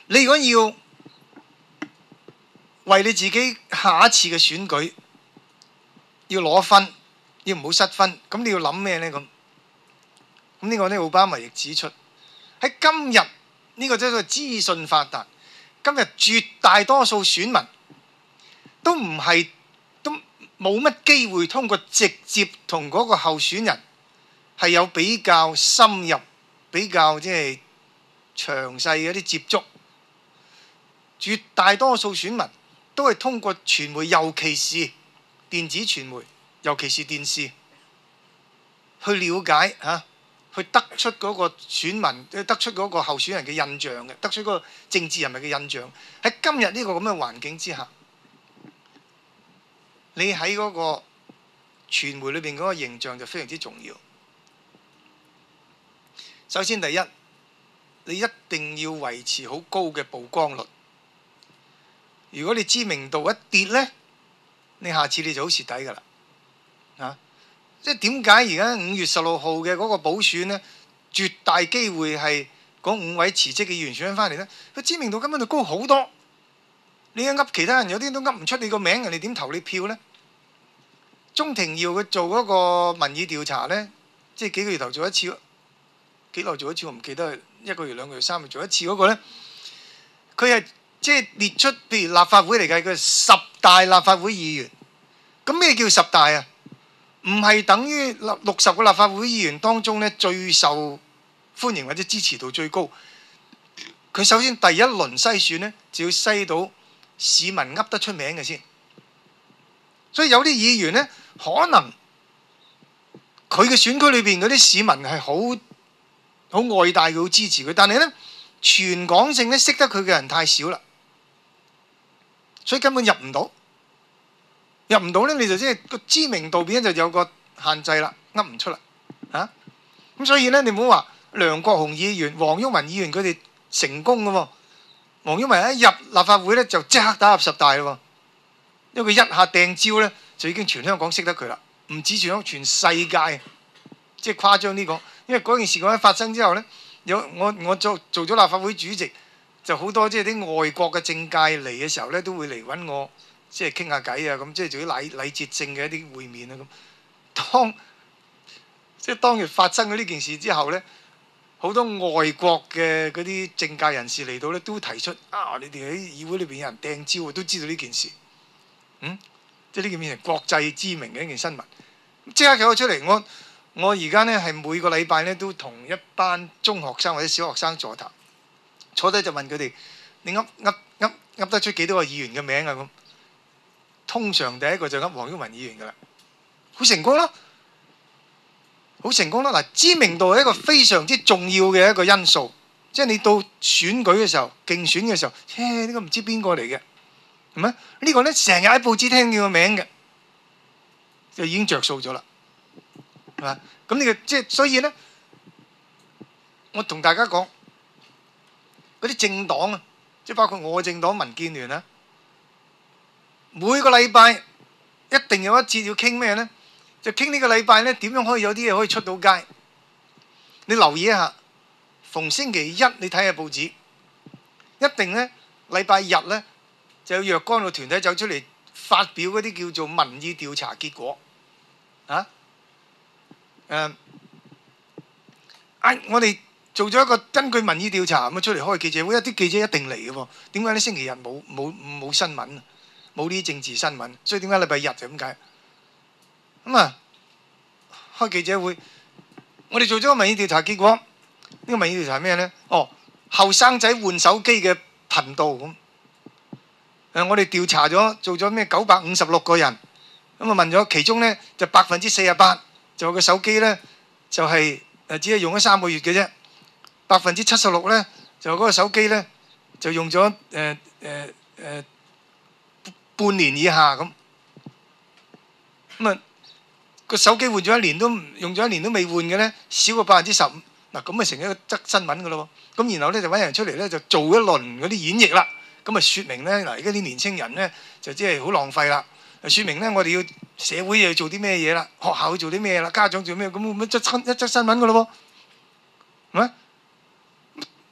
你如果要為你自己下一次嘅選舉要攞分，要唔好失分，咁你要諗咩呢？咁呢個呢，奧巴馬亦指出喺今日呢個真係資訊發達，今日絕大多數選民都冇乜機會通過直接同嗰個候選人係有比較深入、比較即係詳細嘅一啲接觸。絕大多數選民都係通過傳媒，尤其是電子傳媒，尤其是電視，去了解嚇，去得出嗰個選民，得出嗰個候選人嘅印象嘅，得出嗰個政治人物嘅印象。喺今日呢個咁嘅環境之下，你喺嗰個傳媒裏邊嗰個形象就非常之重要。首先第一，你一定要維持好高嘅曝光率。如果你知名度一跌呢，你下次你就好蝕底㗎啦。啊，即係點解而家5月16號嘅嗰個補選呢，絕大機會係嗰5位辭職嘅議員選翻嚟呢？佢知名度根本就高好多。你一噏其他人，有啲都噏唔出你個名，人哋點投你票呢？鍾庭耀佢做嗰個民意調查呢，即係幾個月頭做一次，幾耐做一次我唔記得，1個月、2個月、3個月做一次嗰個呢，佢係即係列出，譬如立法會嚟計，佢10大立法會議員。咁咩叫10大啊？唔係等於60個立法會議員當中呢最受歡迎或者支持度最高。佢首先第一輪篩選呢，就要篩到市民噏得出名嘅先。所以有啲議員呢，可能佢嘅選區裏邊嗰啲市民係好愛戴佢，好支持佢，但係呢，全港性呢，識得佢嘅人太少啦，所以根本入唔到。入唔到呢，你就即係個知名度變咗就有個限制啦，噏唔出啦嚇。咁所以呢，你唔好話梁國雄議員、黃毓民議員佢哋成功嘅喎。黃毓民一入立法會呢，就即刻打入10大咯喎，因為佢一下掟招呢，就已經全香港識得佢啦，唔止全世界，即係誇張啲講。因為嗰件事嗰一發生之後呢，我做咗立法會主席，就好多即係啲外國嘅政界嚟嘅時候呢，都會嚟揾我。即係傾下偈啊，咁即係做啲禮節性嘅一啲會面啊咁。當日發生咗呢件事之後呢，好多外國嘅嗰啲政界人士嚟到呢，都提出啊，你哋喺議會裏邊有人掟蕉，都知道呢件事。即係呢件變成國際知名嘅一件新聞。即刻叫我出嚟，我而家呢係每個禮拜呢都同一班中學生或者小學生座談，坐低就問佢哋：你噏得出幾多個議員嘅名啊？咁。通常第一個就噏黃毓民議員㗎啦，好成功咯，好成功咯。嗱，知名度係一個非常之重要嘅一個因素，即係你到選舉嘅時候、競選嘅時候，呢個唔知邊個嚟嘅，係咪？呢個呢成日喺報紙聽見個名嘅，就已經着數咗啦，係嘛？咁呢個即係所以呢，我同大家講嗰啲政黨啊，即係包括我嘅政黨民建聯啊。每個禮拜一定有一節要傾咩呢？就傾呢個禮拜呢點樣可以有啲嘢可以出到街。你留意一下，逢星期一你睇下報紙，一定呢禮拜日呢就有若干個團體走出嚟發表嗰啲叫做民意調查結果。我哋做咗一個根據民意調查咁出嚟開記者會，一啲記者一定嚟嘅喎。點解呢？星期日冇新聞？冇呢啲政治新聞，所以點解禮拜日就咁解？開記者會，我哋做咗個民意調查結果，呢個民意調查係咩呢？後生仔換手機嘅頻道咁。我哋調查咗，做咗咩956個人，咁問咗其中呢就48%，就個手機呢就係只係用咗3個月嘅啫，76%呢就嗰個手機呢就用咗半年以下咁，個手機換咗1年都用咗1年都未換嘅呢，少過15%。嗱咁咪成一個則新聞㗎咯喎。咁然後呢就揾人出嚟呢就做一輪嗰啲演繹啦。咁咪説明呢嗱，而家啲年青人呢就即係好浪費啦。説明呢我哋要社會要做啲咩嘢啦，學校要做啲咩啦，家長做咩咁一則新聞㗎咯喎，係咪？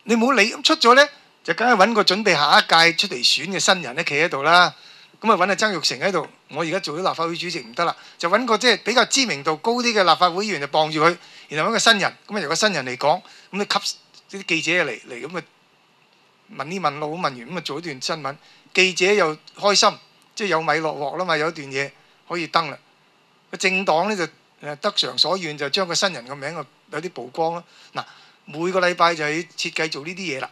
你冇理咁出咗呢，就梗係揾個準備下一屆出嚟選嘅新人咧，企喺度啦。咁啊揾阿曾鈺成喺度，我而家做咗立法會主席唔得啦，就揾個即係比較知名度高啲嘅立法會議員就傍住佢，然後揾個新人，咁啊由個新人嚟講，咁你吸啲記者嚟咁啊問呢問路，問完咁啊做一段新聞，記者又開心，即係有米落鑊啦嘛，有一段嘢可以登啦。個政黨咧就得償所願，就將個新人個名有啲曝光啦。嗱，每個禮拜就係設計做呢啲嘢啦。